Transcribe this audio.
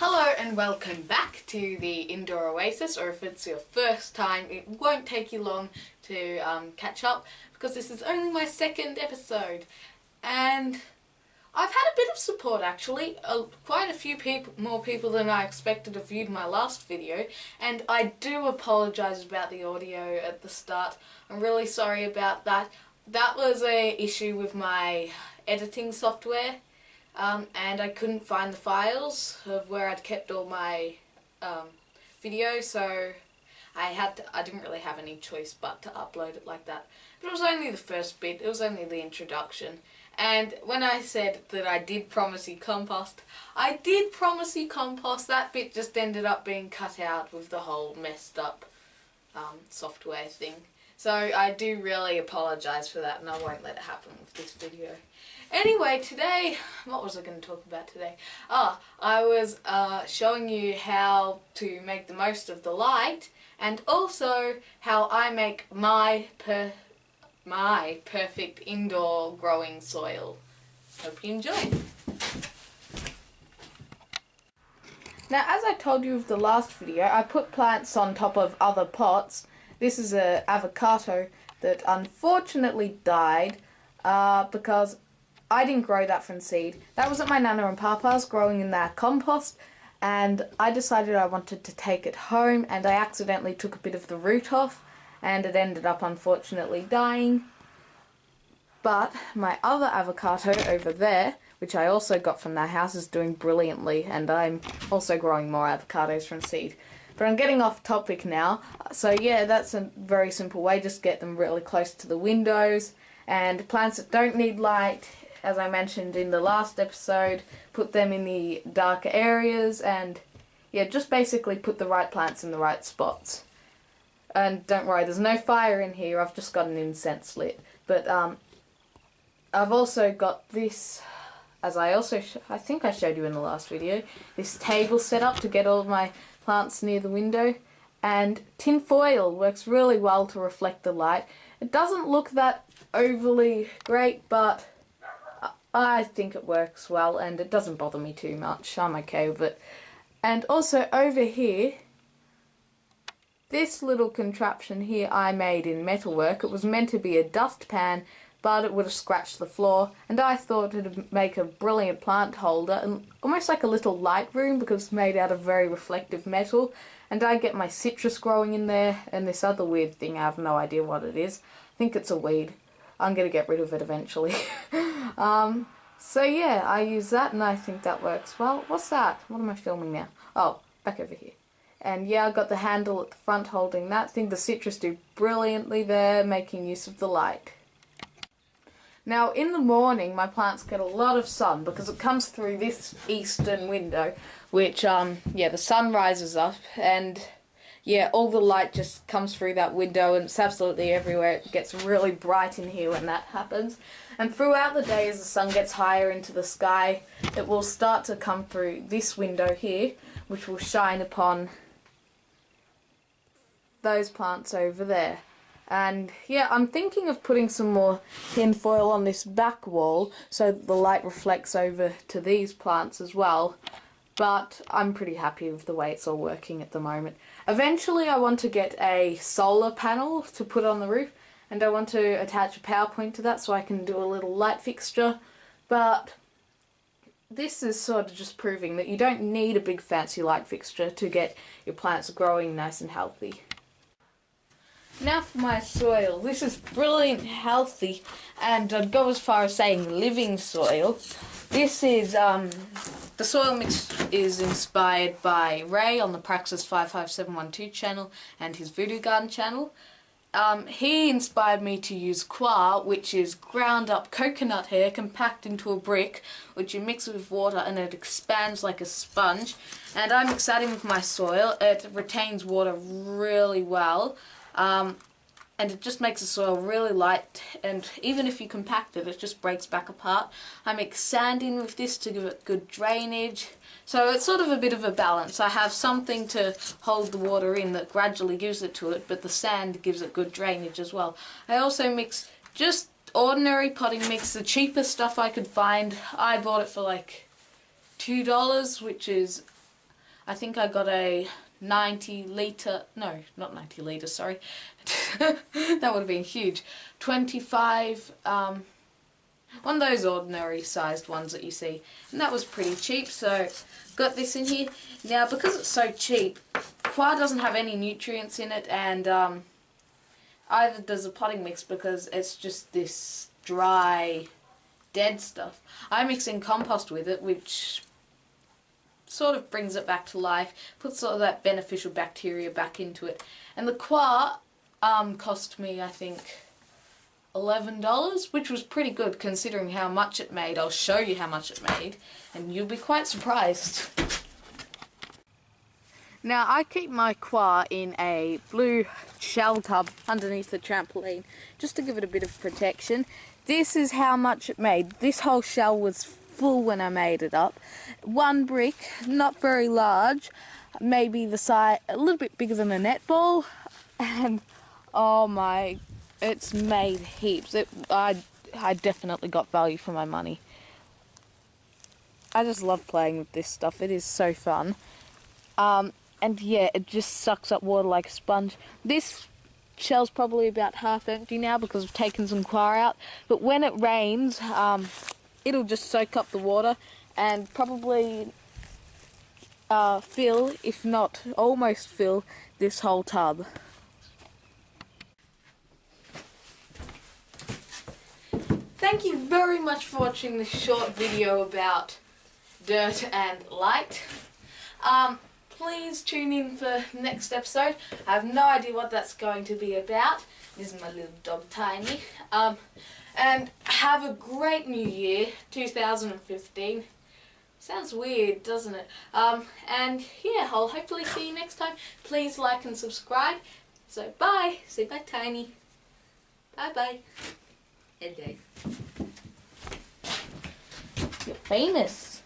Hello and welcome back to the Indoor Oasis, or if it's your first time, it won't take you long to catch up because this is only my second episode and I've had a bit of support actually. Quite a few more people than I expected have viewed my last video, and I do apologise about the audio at the start. I'm really sorry about that. That was an issue with my editing software. And I couldn't find the files of where I'd kept all my videos, so I didn't really have any choice but to upload it like that. But it was only the first bit, it was only the introduction. And when I said that I did promise you compost, I did promise you compost. That bit just ended up being cut out with the whole messed up software thing. So I do really apologise for that, and I won't let it happen with this video. Anyway, today, what was I going to talk about today? I was showing you how to make the most of the light, and also how I make my perfect indoor growing soil. Hope you enjoy. Now, as I told you with the last video, I put plants on top of other pots. This is an avocado that unfortunately died because I didn't grow that from seed. That was at my Nana and Papa's growing in their compost, and I decided I wanted to take it home, and I accidentally took a bit of the root off and it ended up unfortunately dying. But my other avocado over there, which I also got from their house, is doing brilliantly, and I'm also growing more avocados from seed. But I'm getting off topic now. So yeah, that's a very simple way. Just get them really close to the windows. And plants that don't need light, as I mentioned in the last episode, put them in the darker areas, and yeah, just basically put the right plants in the right spots. And don't worry, there's no fire in here. I've just got an incense lit. But I've also got this, as I think I showed you in the last video, this table set up to get all of my plants near the window, and tin foil works really well to reflect the light. It doesn't look that overly great, but I think it works well and it doesn't bother me too much. I'm okay with it. And also over here, this little contraption here I made in metalwork. It was meant to be a dustpan, but it would have scratched the floor, and I thought it would make a brilliant plant holder and almost like a little light room because it's made out of very reflective metal. And I get my citrus growing in there, and this other weird thing, I have no idea what it is. I think it's a weed. I'm going to get rid of it eventually. So yeah, I use that and I think that works well. What's that? What am I filming now? Oh, back over here. And yeah, I got the handle at the front holding that. I think the citrus do brilliantly there, making use of the light. Now in the morning my plants get a lot of sun because it comes through this eastern window, which yeah, the sun rises up, and yeah, all the light just comes through that window and it's absolutely everywhere. It gets really bright in here when that happens. And throughout the day, as the sun gets higher into the sky, it will start to come through this window here, which will shine upon those plants over there. And yeah, I'm thinking of putting some more tin foil on this back wall so that the light reflects over to these plants as well. But I'm pretty happy with the way it's all working at the moment. Eventually I want to get a solar panel to put on the roof, and I want to attach a power point to that so I can do a little light fixture. But this is sort of just proving that you don't need a big fancy light fixture to get your plants growing nice and healthy. Now for my soil. This is brilliant, healthy, and I'd go as far as saying living soil. This is, the soil mix is inspired by Ray on the Praxis 55712 channel and his Voodoo Garden channel. He inspired me to use coir, which is ground up coconut hair compact into a brick, which you mix with water and it expands like a sponge. And I'm mixing with my soil. It retains water really well. And it just makes the soil really light, and even if you compact it, it just breaks back apart. I mix sand in with this to give it good drainage, so it's sort of a bit of a balance. I have something to hold the water in that gradually gives it to it, but the sand gives it good drainage as well. I also mix just ordinary potting mix, the cheapest stuff I could find. I bought it for like $2, which is I think I got a 90-litre, no, not 90 litres, sorry. That would have been huge. 25, one of those ordinary sized ones that you see. And that was pretty cheap, so got this in here. Now, because it's so cheap, coir doesn't have any nutrients in it, and either does a potting mix because it's just this dry, dead stuff. I mix in compost with it, which sort of brings it back to life, puts sort of that beneficial bacteria back into it. And the coir cost me, I think, $11, which was pretty good considering how much it made. I'll show you how much it made, and you'll be quite surprised. Now, I keep my coir in a blue shell tub underneath the trampoline, just to give it a bit of protection. This is how much it made. This whole shell was full when I made it up. One brick, not very large, maybe the size, a little bit bigger than a netball, and oh my, it's made heaps. I definitely got value for my money. I just love playing with this stuff. It is so fun. And yeah, it just sucks up water like a sponge. This shell's probably about half empty now because I've taken some coir out. But when it rains, it'll just soak up the water and probably fill, if not almost fill, this whole tub. Thank you very much for watching this short video about dirt and light. Please tune in for the next episode. I have no idea what that's going to be about. This is my little dog Tiny. And have a great new year, 2015. Sounds weird, doesn't it? And yeah, I'll hopefully see you next time. Please like and subscribe. So bye. Say bye, Tiny. Bye bye. Hello. You're famous.